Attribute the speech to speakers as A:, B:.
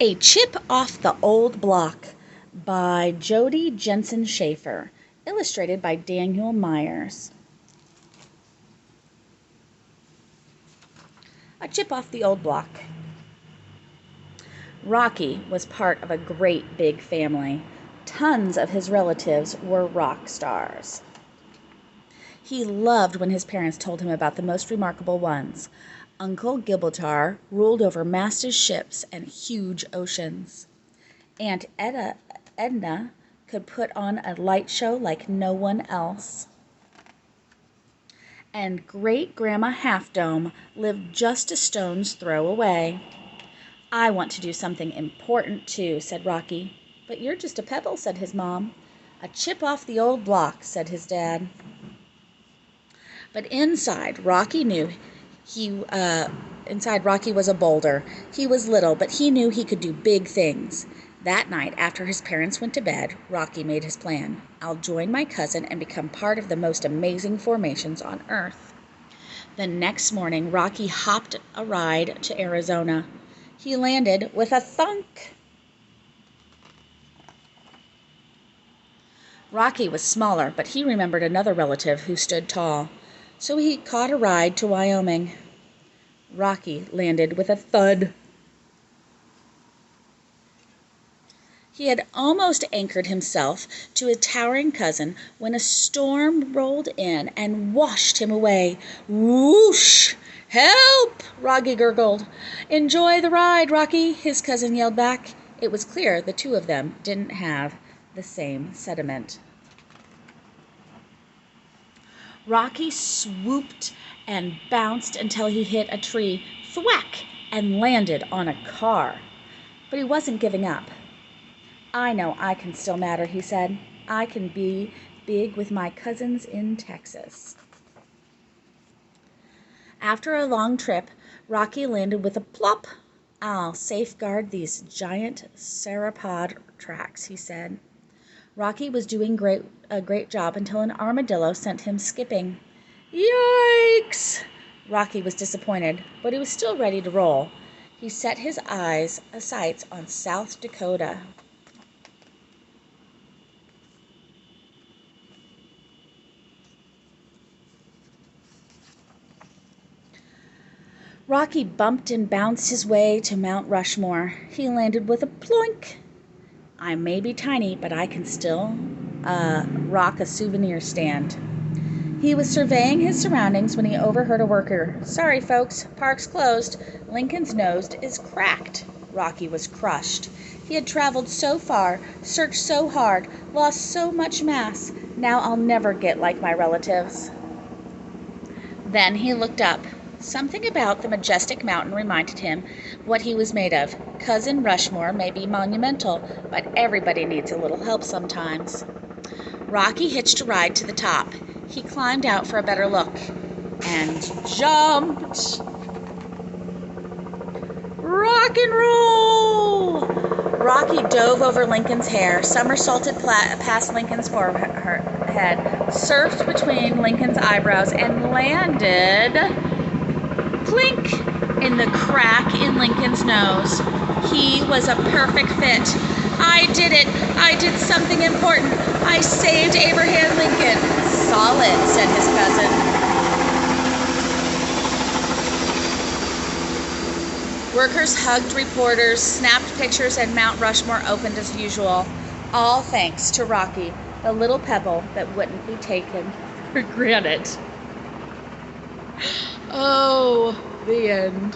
A: A Chip Off the Old Block by Jody, Jenson, Shaffer. Illustrated by Daniel Miyares. A Chip Off the Old Block. Rocky was part of a great big family. Tons of his relatives were rock stars. He loved when his parents told him about the most remarkable ones. Uncle Gibraltar ruled over massive ships and huge oceans. Aunt Edna could put on a light show like no one else. And Great-Grandma Half-Dome lived just a stone's throw away. "I want to do something important too," said Rocky. "But you're just a pebble," said his mom. "A chip off the old block," said his dad. But inside Rocky was a boulder. He was little, but he knew he could do big things. That night, after his parents went to bed, Rocky made his plan. "I'll join my cousin and become part of the most amazing formations on Earth." The next morning, Rocky hopped a ride to Arizona. He landed with a thunk. Rocky was smaller, but he remembered another relative who stood tall. So he caught a ride to Wyoming. Rocky landed with a thud. He had almost anchored himself to a towering cousin when a storm rolled in and washed him away. "Whoosh! Help!" Rocky gurgled. "Enjoy the ride, Rocky," his cousin yelled back. It was clear the two of them didn't have the same sentiment. Rocky swooped and bounced until he hit a tree, thwack, and landed on a car. But he wasn't giving up. "I know I can still matter," he said. "I can be big with my cousins in Texas." After a long trip, Rocky landed with a plop. "I'll safeguard these giant sauropod tracks," he said. Rocky was doing a great job until an armadillo sent him skipping. "Yikes!" Rocky was disappointed, but he was still ready to roll. He set his sights on South Dakota. Rocky bumped and bounced his way to Mount Rushmore. He landed with a ploink. "I may be tiny, but I can still rock a souvenir stand." He was surveying his surroundings when he overheard a worker. "Sorry, folks, park's closed. Lincoln's nose is cracked." Rocky was crushed. He had traveled so far, searched so hard, lost so much mass. "Now I'll never get like my relatives." Then he looked up. Something about the majestic mountain reminded him what he was made of. Cousin Rushmore may be monumental, but everybody needs a little help sometimes. Rocky hitched a ride to the top. He climbed out for a better look and jumped. Rock and roll! Rocky dove over Lincoln's hair, somersaulted past Lincoln's forehead, surfed between Lincoln's eyebrows, and landed clink in the crack in Lincoln's nose. He was a perfect fit. "I did it! I did something important! I saved Abraham Lincoln!" "Solid," said his cousin. Workers hugged reporters, snapped pictures, and Mount Rushmore opened as usual. All thanks to Rocky, the little pebble that wouldn't be taken for granted. Oh, the end.